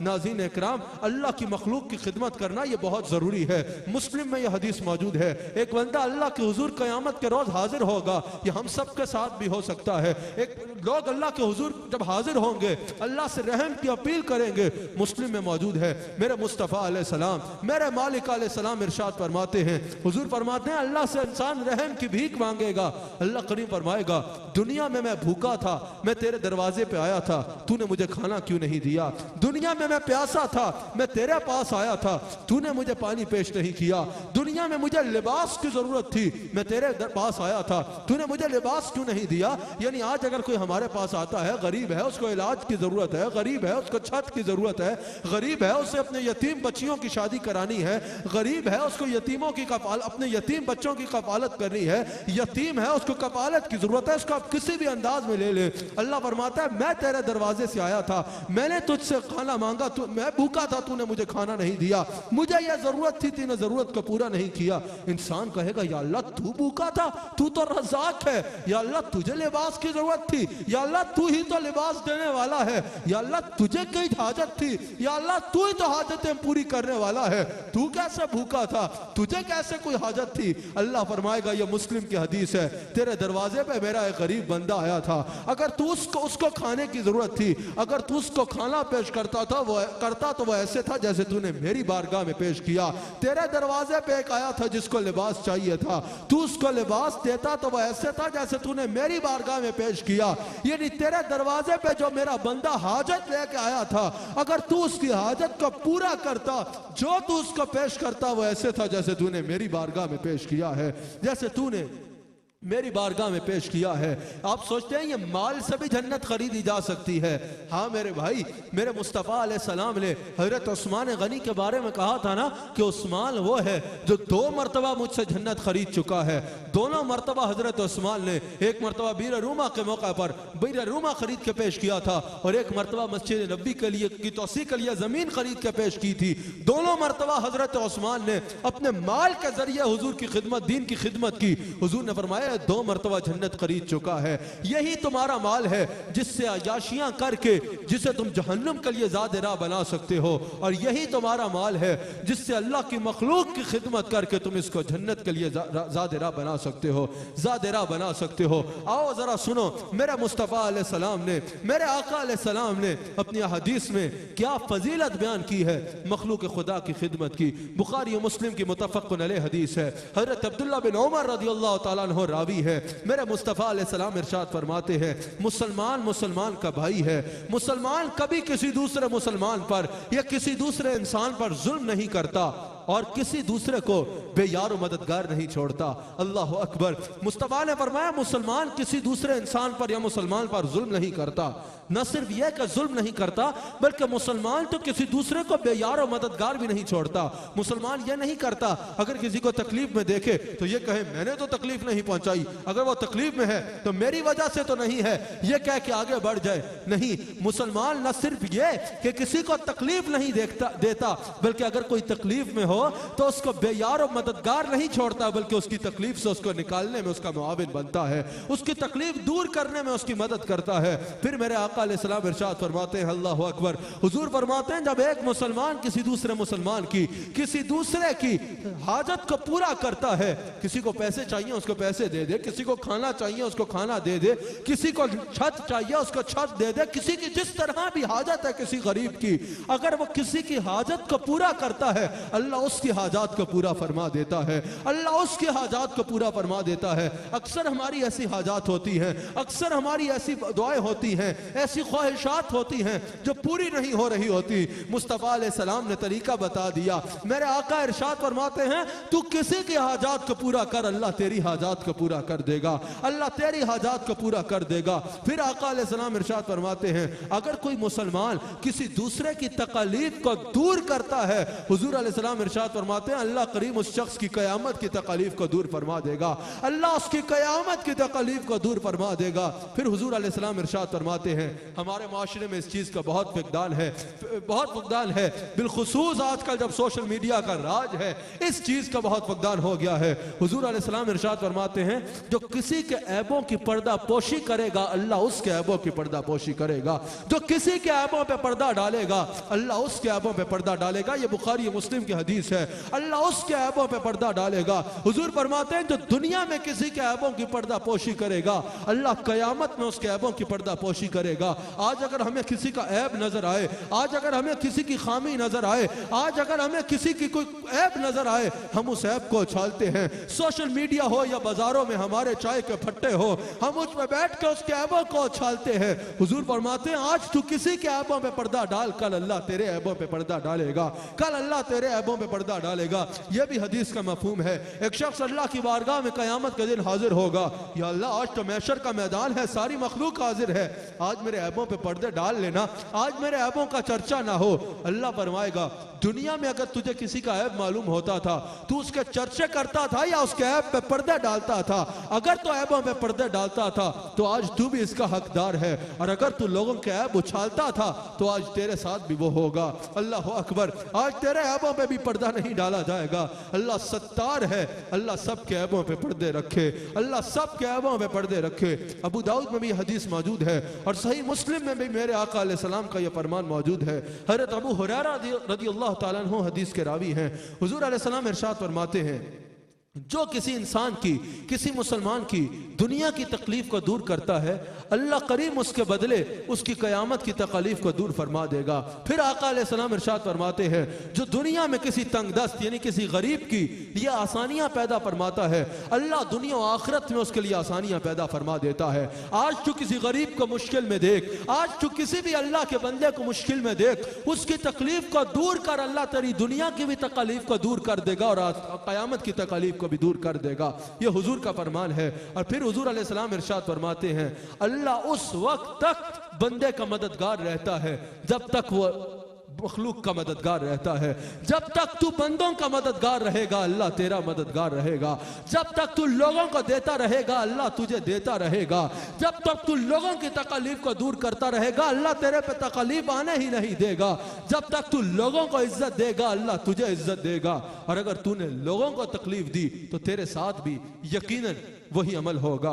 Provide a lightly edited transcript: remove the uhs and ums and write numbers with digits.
नाज़रीन इकराम, अल्लाह की मखलूक की खिदमत करना ये बहुत ज़रूरी है। मुस्लिम में यह हदीस मौजूद है, एक बंदा अल्लाह के हुजूर क़यामत के रोज़ हाजिर होगा। ये हम सब के साथ भी हो सकता है। एक लोग अल्लाह के हुजूर जब हाजिर होंगे, अल्लाह से रहम की अपील करेंगे। मुस्लिम में मौजूद है, मेरे मुस्तफ़ा अलैहिस्सलाम, मेरे मालिक अलैहिस्सलाम इरशाद फरमाते हैं, हुजूर फरमाते हैं, अल्लाह से इंसान रहम की भीख मांगेगा। अल्लाह करीम फरमाएगा, दुनिया में मैं भूखा था, मैं तेरे दरवाजे पे आया था, तूने मुझे खाना क्यों नहीं दिया? दुनिया में मैं प्यासा था, मैं तेरे पास आया था, तूने मुझे पानी पेश नहीं किया। दुनिया में मुझे लिबास की जरूरत थी, मैं तेरे पास आया था, तूने मुझे लिबास क्यों नहीं दिया? यानी आज अगर कोई हमारे पास आता है, गरीब है, उसको इलाज की जरूरत है, गरीब है, उसको छत की जरूरत है, गरीब है, उसे अपने यतीम बच्चियों की शादी करानी है, गरीब है, उसको यतीमों की अपने यतीम बच्चों की कफालत करनी है, यतीम है, उसको कफालत की जरूरत है, उसको आप किसी भी अंदाज में ले ले। अल्लाह फरमाता है, मैं तेरे दरवाजे से आया था, मैंने तुझसे खाना मांगा, मैं भूखा था, तूने मुझे खाना नहीं दिया, मुझे यह जरूरत थी, तूने जरूरत को पूरा नहीं किया। इंसान कहेगा, या अल्लाह तू भूखा था, तू तो रज़ाक है, या अल्लाह तुझे लिबास की जरूरत थी, या अल्लाह तू ही तो लिबास देने वाला है, या अल्लाह तुझे कई हाजत थी, या अल्लाह तू ही तो हाजतें पूरी करने वाला है, तू कैसे भूखा था, तुझे कैसे कोई हाजत थी? अल्लाह फरमाएगा, ये मुस्लिम की हदीस है, तेरे दरवाजे पे मेरा एक गरीब बंदा आया था, अगर तू उसको खाने की जरूरत थी, अगर तू उसको खाना पेश करता था, वो करता तो वो ऐसे था जैसे तूने मेरी बारगाह में पेश किया। तेरे दरवाजे पे एक आया था जिसको लिबास चाहिए था, तू उसको लिबास देता तो वो ऐसे था जैसे तूने मेरी बारगाह में पेश किया। यानी तेरे दरवाजे पे जो मेरा बंदा हाजत लेके आया था, अगर तू उसकी हाजत को पूरा करता, जो तू उसको पेश करता, वो ऐसे था जैसे तूने मेरी बारगाह में पेश किया है, जैसे तूने मेरी बारगाह में पेश किया है। आप सोचते हैं ये माल से भी जन्नत खरीदी जा सकती है? हाँ मेरे भाई, मेरे मुस्तफ़ा अलैहिस्सलाम ने हज़रत उस्मान गनी के बारे में कहा था ना कि उस्मान वो है जो 2 मरतबा मुझसे जन्नत खरीद चुका है। दोनों मरतबा हज़रत उस्मान ने, एक मरतबा बीर रूमा के मौका पर बीर रूमा खरीद के पेश किया था, और एक मरतबा मस्जिद नबी के लिए की तोसी के लिए ज़मीन खरीद के पेश की थी। दोनों मरतबा हज़रत उस्मान ने अपने माल के जरिए हुजूर की खिदमत, दीन की खिदमत की। हुजूर ने फरमाया, 2 मरतबा जन्नत खरीद चुका है। यही तुम्हारा माल है जिससे अयाशियां करके जिसे तुम जहन्नुम के लिए ज़ादिरा बना सकते हो, और यही तुम्हारा माल है जिससे अल्लाह की मखलूक की खिदमत करके तुम इसको जन्नत के लिए ज़ादिरा बना सकते हो, ज़ादिरा बना सकते हो। आओ जरा सुनो, मेरे मुस्तफ़ा अलैहिस्सलाम ने, मेरे आका अलैहिस्सलाम ने अपनी हदीस में क्या फजीलत बयान की है मखलूक खुदा की खिदमत की। बुखारी और मुस्लिम की मुतफ़क़्क़ुन अलैह हदीस है। हज़रत अब्दुल्लाह बिन उमर रज़ियल्लाहु तआला अन्हु रावी है। मेरे मुस्तफ़ा अलैहिस्सलाम इरशाद फरमाते हैं, मुसलमान मुसलमान का भाई है, मुसलमान कभी किसी दूसरे मुसलमान पर या किसी दूसरे इंसान पर जुल्म नहीं करता और किसी दूसरे को बेयार मददगार नहीं छोड़ता। अल्लाह अकबर। मुस्तफ़ा ने फरमाया, मुसलमान किसी दूसरे इंसान पर या मुसलमान पर जुल्म नहीं करता। न सिर्फ यह कि जुल्म नहीं करता, बल्कि मुसलमान तो किसी दूसरे को बेयार मददगार भी नहीं छोड़ता। मुसलमान यह नहीं करता, अगर किसी को तकलीफ में देखे तो ये कहे मैंने तो तकलीफ नहीं पहुंचाई, अगर वो तकलीफ में है तो मेरी वजह से तो नहीं है, ये कह के आगे बढ़ जाए। नहीं, मुसलमान न सिर्फ ये कि किसी को तकलीफ नहीं देता, बल्कि अगर कोई तकलीफ में हो तो उसको बेयार मददगार नहीं छोड़ता, बल्कि उसकी तकलीफ से उसको निकालने में उसका मुआविन बनता है, उसकी तकलीफ दूर करने में उसकी मदद करता है। फिर मेरे आका अलैहिस्सलाम इरशाद फरमाते हैं, अल्लाहु अकबर, हुजूर फरमाते हैं, जब एक मुसलमान किसी दूसरे मुसलमान की, किसी दूसरे की हाजत को पूरा करता है, किसी को पैसे चाहिए उसको पैसे दे दे, किसी को खाना चाहिए उसको खाना दे दे, किसी को छत चाहिए उसको छत दे दे, किसी की जिस तरह भी हाजत है किसी गरीब की, अगर वो किसी की हाजत को पूरा करता है, अल्लाह उसकी हाजात को पूरा फरमा देता है, अल्लाह उसकी हाजात को पूरा फरमा देता है। अक्सर हमारी ऐसी हाजात होती हैं, अक्सर हमारी ऐसी दुआएं होती हैं, ऐसी ख्वाहिशात होती हैं जो पूरी नहीं हो रही होती। मुस्तफ़ा अलैहिस्सलाम ने तरीका बता दिया। मेरे आका इरशाद फरमाते हैं, तू किसी की हाजात को पूरा कर, अल्लाह तेरी हाजात को पूरा कर देगा, अल्लाह तेरी हाजात को पूरा कर देगा। फिर आका अलैहिस्सलाम इरशाद फरमाते हैं, अगर कोई मुसलमान किसी दूसरे की तकलीफ को दूर करता है, हुजूर अलैहिस्सलाम इरशाद फरमाते हैं अल्लाह करीम उस शख्स की क़यामत की तकलीफ को दूर फरमा देगा, अल्लाह उसकी क़यामत की तकलीफ को दूर फरमा देगा। फिर हुजूर अलैहिस्सलाम इरशाद फरमाते हैं हमारे माशरे में इस चीज़ का बहुत फुकदान है, बिलखुसूस आजकल जब सोशल मीडिया का राज है इस चीज़ का बहुत फुकदान हो गया है। हुजूर अलैहिस्सलाम इरशाद फरमाते हैं जो किसी के ऐबों की पर्दा पोशी करेगा अल्लाह उसके ऐबों की पर्दा पोशी करेगा, जो किसी के ऐबों पे पर्दा डालेगा अल्लाह उसके ऐबों पे पर्दा डालेगा। ये बुखारी मुस्लिम की हदीस है, अल्लाह उसके ऐबों पे पर्दा डालेगा। हुजूर फरमाते हैं जो दुनिया में किसी के ऐबों की पर्दा पोशी करेगा अल्लाह कयामत में उसके ऐबों की पर्दा पोशी करेगा। आज अगर हमें किसी का ऐब नजर आए, आज अगर हमें किसी की खामी नजर आए, आज अगर हमें किसी की कोई ऐब नजर आए, हम उस ऐब को उछालते हैं। सोशल मीडिया हो या बाजारों में हमारे चाय के फट्टे हो, हम उस पर बैठ के उसके ऐबों को उछालते हैं। हुजूर फरमाते हैं आज तू किसी के ऐबों पे पर्दा डाल, कल अल्लाह तेरे ऐबों पे पर्दा डालेगा, कल अल्लाह तेरे ऐबों पे पर्दा डालेगा। यह भी हदीस का मफहूम है। एक शख्स अल्लाह की बारगाह में कयामत के दिन हाजिर होगा, या अल्लाह आज तो मैशर का मैदान है, सारी मखलूक हाजिर है, आज मेरे ऐबों पे पर्दे डाल लेना, आज मेरे ऐबों का चर्चा ना हो। अल्लाह फरमाएगा दुनिया में अगर तुझे किसी का ऐब मालूम होता था, तू उसके चर्चे करता था या उसके ऐब पे पर्दे डालता था? अगर तो ऐबों पे पर्दे डालता था तो आज तू भी इसका हकदार है, और अगर तू लोगों के ऐब उछालता था तो आज तेरे साथ भी वो होगा। अल्लाह अकबर, आज तेरे ऐबों पे भी पर्दा नहीं डाला जाएगा। अल्लाह सत्तार है, अल्लाह सब के ऐबों पे पर्दे रखे, अल्लाह सब के ऐबों पे पर्दे रखे। अबू दाऊद में भी हदीस मौजूद है और सही मुस्लिम में भी मेरे आका अलैहिस्सलाम का यह फरमान मौजूद है। हज़रत अबू हुरैरा रज़ियल्लाहु ताला अन्हु हदीस के रावी हैं। हुजूर अलैहिस्सलाम इरशाद फरमाते हैं जो किसी इंसान की, किसी मुसलमान की दुनिया की तकलीफ को दूर करता है अल्लाह करीम उसके बदले उसकी कयामत की तकलीफ को दूर फरमा देगा। फिर आका अलैहिस्सलाम इरशाद फरमाते हैं जो दुनिया में किसी तंगदस्त यानी किसी गरीब की ये आसानियां पैदा फरमाता है अल्लाह दुनिया और आखिरत में उसके लिए आसानियां पैदा फरमा देता है। आज तू किसी गरीब को मुश्किल में देख, आज तू किसी भी अल्लाह के बंदे को मुश्किल में देख, उसकी तकलीफ को दूर कर, अल्लाह तेरी दुनिया की भी तकलीफ को दूर कर देगा और कयामत की तकलीफ को भी दूर कर देगा। ये हुजूर का फरमान है। और फिर हुजूर अलैहिस्सलाम इरशाद फरमाते हैं अल्लाह उस वक्त तक बंदे का मददगार रहता है जब तक वो मखलूक का मददगार रहता है। जब तक तू बंदों का मददगार रहेगा अल्लाह तेरा मददगार रहेगा। जब तक तू लोगों को देता रहेगा अल्लाह तुझे देता रहेगा। जब तक तू लोगों की तकलीफ को दूर करता रहेगा अल्लाह तेरे पे तकलीफ आने ही नहीं देगा। जब तक तू लोगों को इज्जत देगा अल्लाह तुझे इज्जत देगा। और अगर तूने लोगों को तकलीफ दी तो तेरे साथ भी यकीनन वही अमल होगा।